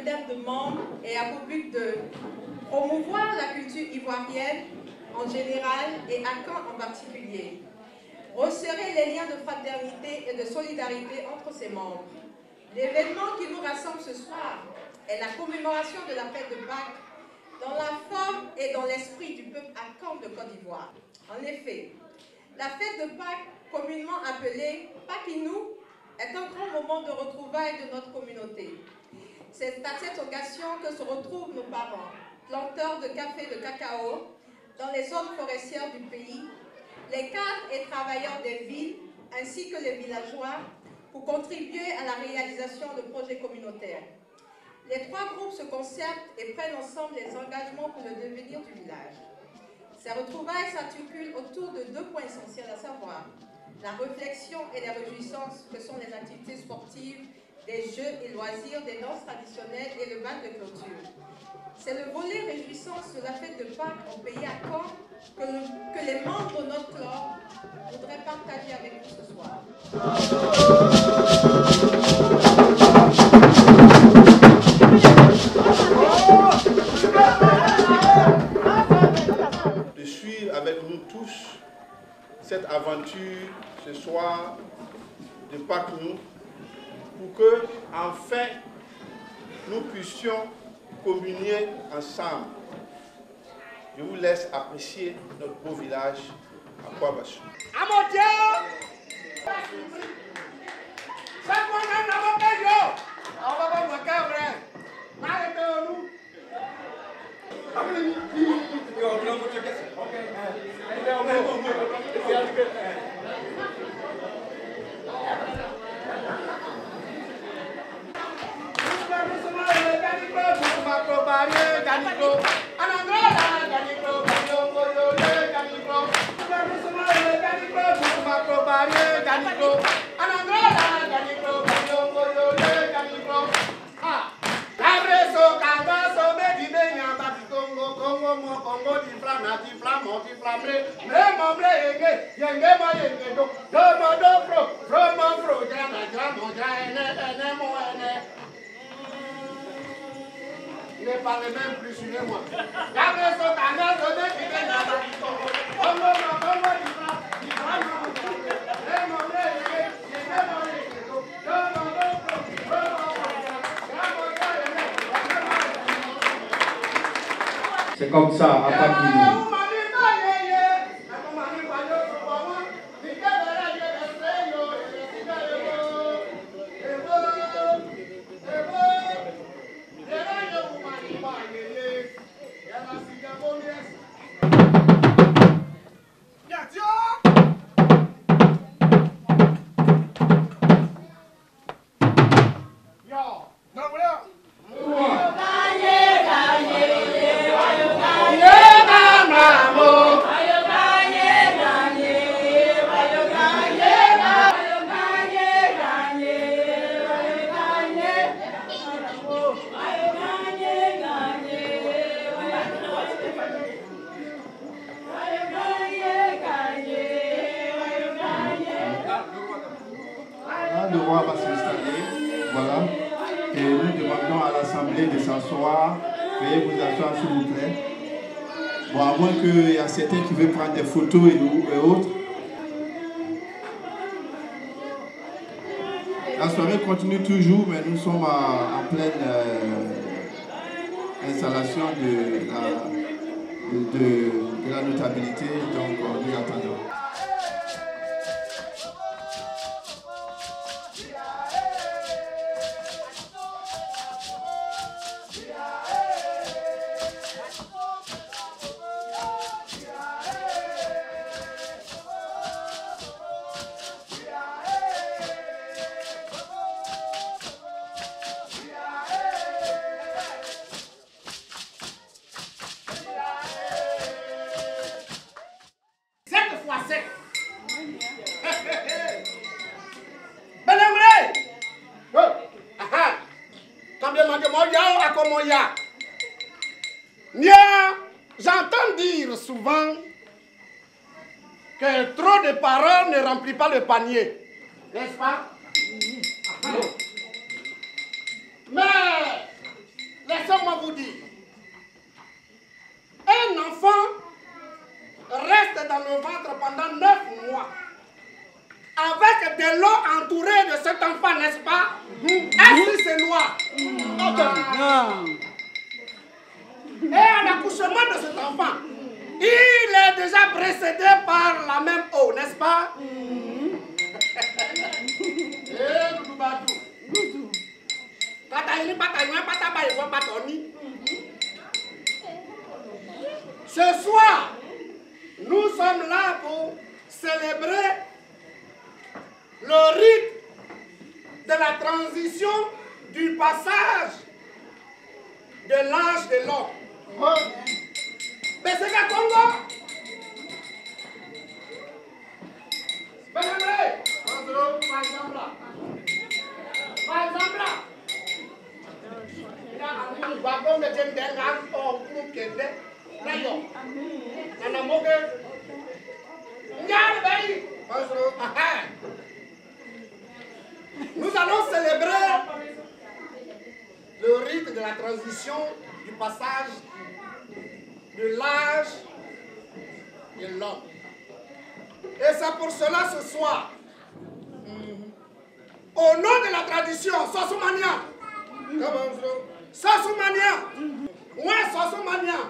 vingtaine de membres et a pour but de promouvoir la culture ivoirienne en général et à Caen en particulier, resserrer les liens de fraternité et de solidarité entre ses membres. L'événement qui nous rassemble ce soir est la commémoration de la fête de Pâques dans la forme et dans l'esprit du peuple à Caen de Côte d'Ivoire. En effet, la fête de Pâques, communément appelée Pakinou, est un grand moment de retrouvailles de notre communauté. C'est à cette occasion que se retrouvent nos parents, planteurs de café et de cacao, dans les zones forestières du pays, les cadres et travailleurs des villes, ainsi que les villageois, pour contribuer à la réalisation de projets communautaires. Les trois groupes se concertent et prennent ensemble les engagements pour le devenir du village. Ces retrouvailles s'articulent autour de deux points essentiels, à savoir la réflexion et les réjouissances que sont les activités sportives, des jeux et loisirs, des danses traditionnelles et le bal de clôture. C'est le volet réjouissance de la fête de Pâques au pays à Caen que les membres de notre club voudraient partager avec nous ce soir. De suivre avec nous tous cette aventure ce soir de Pâques-nous pour que enfin nous puissions communier ensemble. Je vous laisse apprécier notre beau village à Kouabassou. Ne parlez même plus, suivez-moi. C'est comme ça, à Pakinou. Le roi va s'installer, voilà, et nous demandons à l'Assemblée de s'asseoir. Veuillez vous asseoir s'il vous plaît. Bon, à moins qu'il y a certains qui veulent prendre des photos et autres. La soirée continue toujours, mais nous sommes en pleine installation de la notabilité, donc nous attendons. J'entends dire souvent que trop de paroles ne remplit pas le panier, n'est-ce pas? Mais pendant 9 mois avec de l'eau entourée de cet enfant, n'est-ce pas? Est-ce que c'est noir? Et à l'accouchement de cet enfant, il est déjà précédé par la même eau, n'est-ce pas? Ce soir, nous sommes là pour célébrer le rite de la transition du passage de l'âge de l'homme. Mais c'est qu'à Congo. Par exemple là. Nous allons célébrer le rite de la transition du passage de l'âge de l'homme. Et c'est pour cela ce soir, au nom de la tradition, Sosumania, ouais, Sosumania,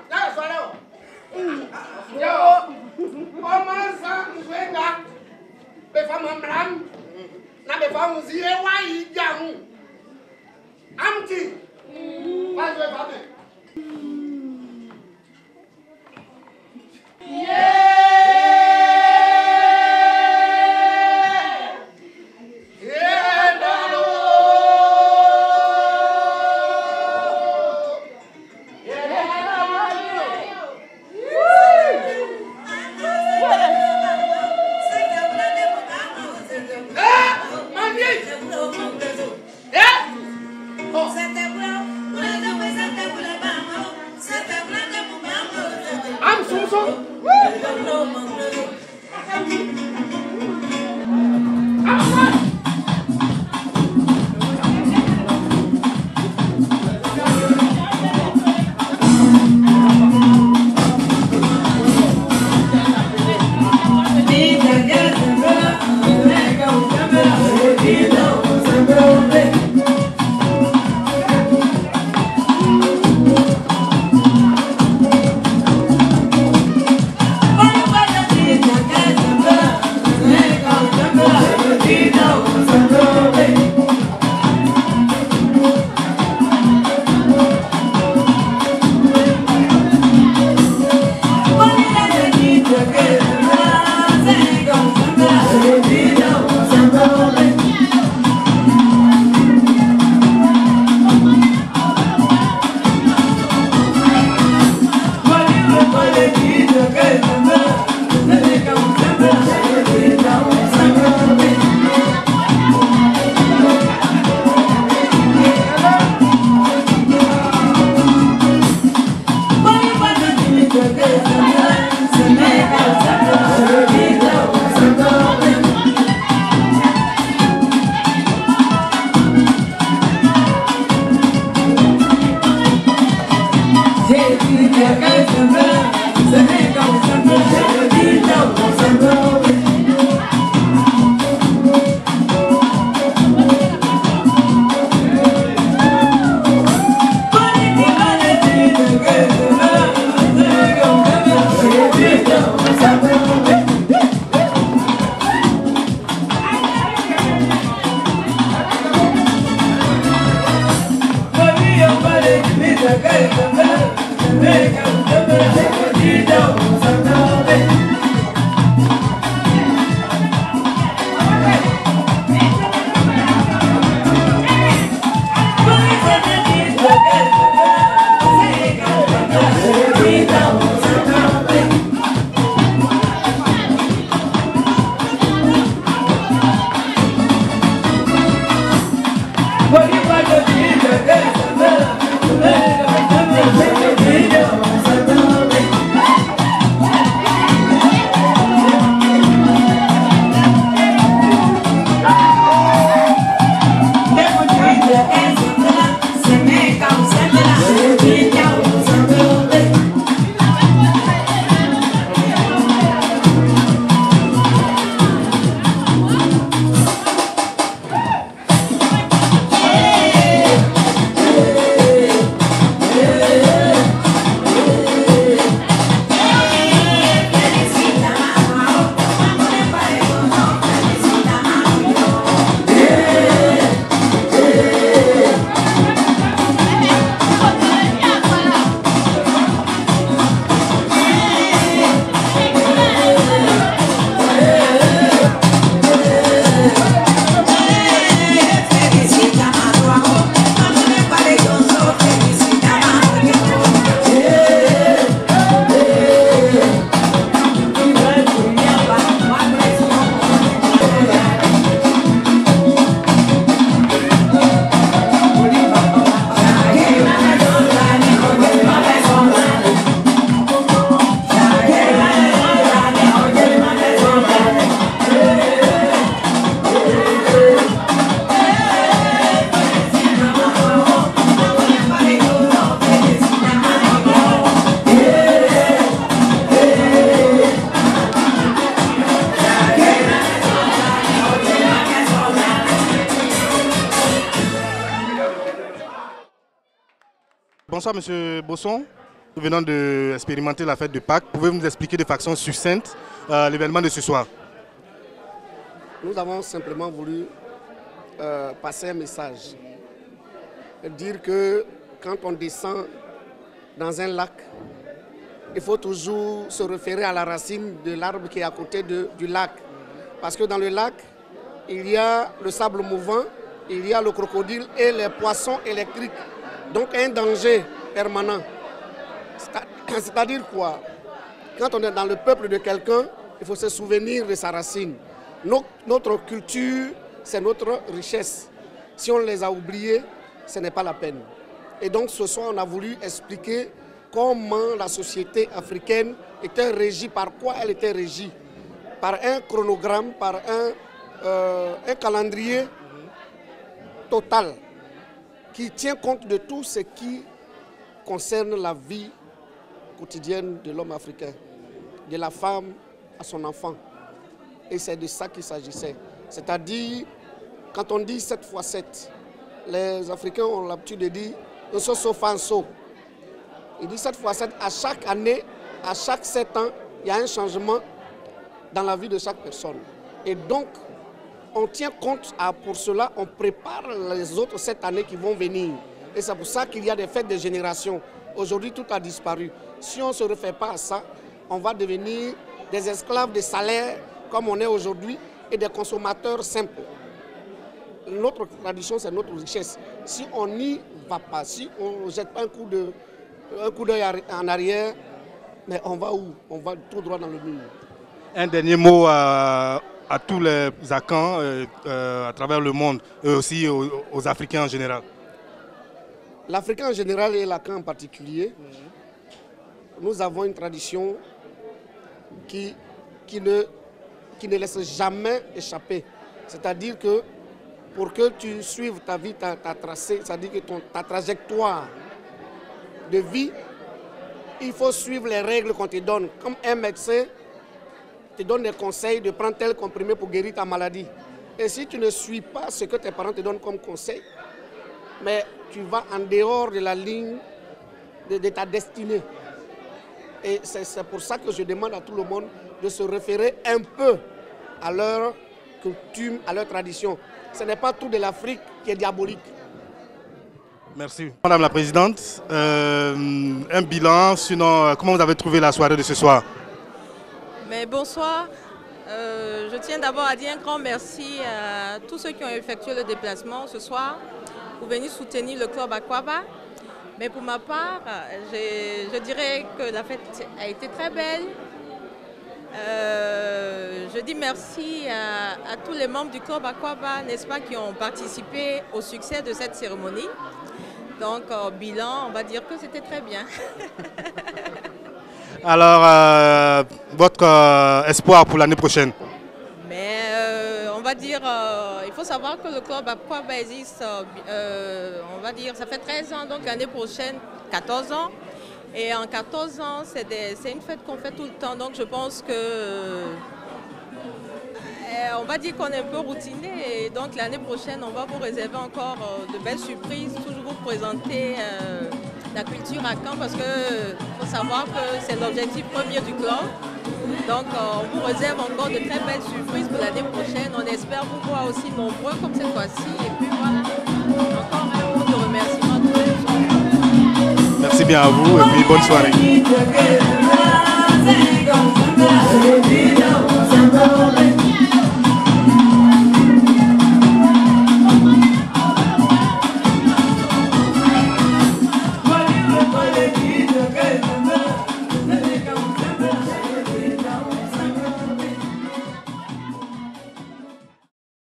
Bonsoir Monsieur Bosson. Nous venons d'expérimenter la fête de Pâques. Pouvez-vous nous expliquer de façon succincte l'événement de ce soir? Nous avons simplement voulu passer un message. Dire que quand on descend dans un lac, il faut toujours se référer à la racine de l'arbre qui est à côté du lac. Parce que dans le lac, il y a le sable mouvant, il y a le crocodile et les poissons électriques. Donc un danger permanent. C'est-à-dire quoi? Quand on est dans le peuple de quelqu'un, il faut se souvenir de sa racine. Notre culture, c'est notre richesse. Si on les a oubliés, ce n'est pas la peine. Et donc ce soir, on a voulu expliquer comment la société africaine était régie, par quoi elle était régie. Par un chronogramme, par un calendrier total qui tient compte de tout ce qui concerne la vie quotidienne de l'homme africain, de la femme à son enfant. Et c'est de ça qu'il s'agissait. C'est-à-dire, quand on dit 7 x 7, les Africains ont l'habitude de dire « Nsoso-fanso ». Il dit 7 x 7, à chaque année, à chaque 7 ans, il y a un changement dans la vie de chaque personne. Et donc, on tient compte, pour cela, on prépare les autres 7 années qui vont venir. Et c'est pour ça qu'il y a des fêtes de génération. Aujourd'hui, tout a disparu. Si on ne se refait pas à ça, on va devenir des esclaves de salaire comme on est aujourd'hui et des consommateurs simples. Notre tradition, c'est notre richesse. Si on n'y va pas, si on ne jette pas un coup d'œil en arrière, mais on va où? On va tout droit dans le mur. Un dernier mot à tous les Akans à travers le monde et aussi aux Africains en général. L'Africain en général et l'Akan en particulier, nous avons une tradition qui ne laisse jamais échapper. C'est-à-dire que pour que tu suives ta vie, ta tracée, c'est-à-dire que ta trajectoire de vie, il faut suivre les règles qu'on te donne. Comme un médecin te donne des conseils de prendre tel comprimé pour guérir ta maladie. Et si tu ne suis pas ce que tes parents te donnent comme conseil, mais tu vas en dehors de la ligne de ta destinée. Et c'est pour ça que je demande à tout le monde de se référer un peu à leur coutume, à leur tradition. Ce n'est pas tout de l'Afrique qui est diabolique. Merci. Madame la Présidente, un bilan, sinon comment vous avez trouvé la soirée de ce soir? Mais bonsoir. Je tiens d'abord à dire un grand merci à tous ceux qui ont effectué le déplacement ce soir pour venir soutenir le club Akwaba. Mais pour ma part, je dirais que la fête a été très belle. Je dis merci à tous les membres du club Akwaba, n'est-ce pas, qui ont participé au succès de cette cérémonie. Donc, bilan, on va dire que c'était très bien. Alors, votre espoir pour l'année prochaine? Mais on va dire, il faut savoir que le club Akwaba existe, on va dire, ça fait 13 ans, donc l'année prochaine, 14 ans. Et en 14 ans, c'est une fête qu'on fait tout le temps, donc je pense que, on va dire qu'on est un peu routiné. Et donc l'année prochaine, on va vous réserver encore de belles surprises, toujours vous présenter la culture Akan, parce qu'il faut savoir que c'est l'objectif premier du club. Donc on vous réserve encore de très belles surprises pour l'année prochaine. On espère vous voir aussi nombreux comme cette fois-ci. Et puis voilà, encore un mot de remerciement à tous les gens. Merci bien à vous et puis bonne soirée.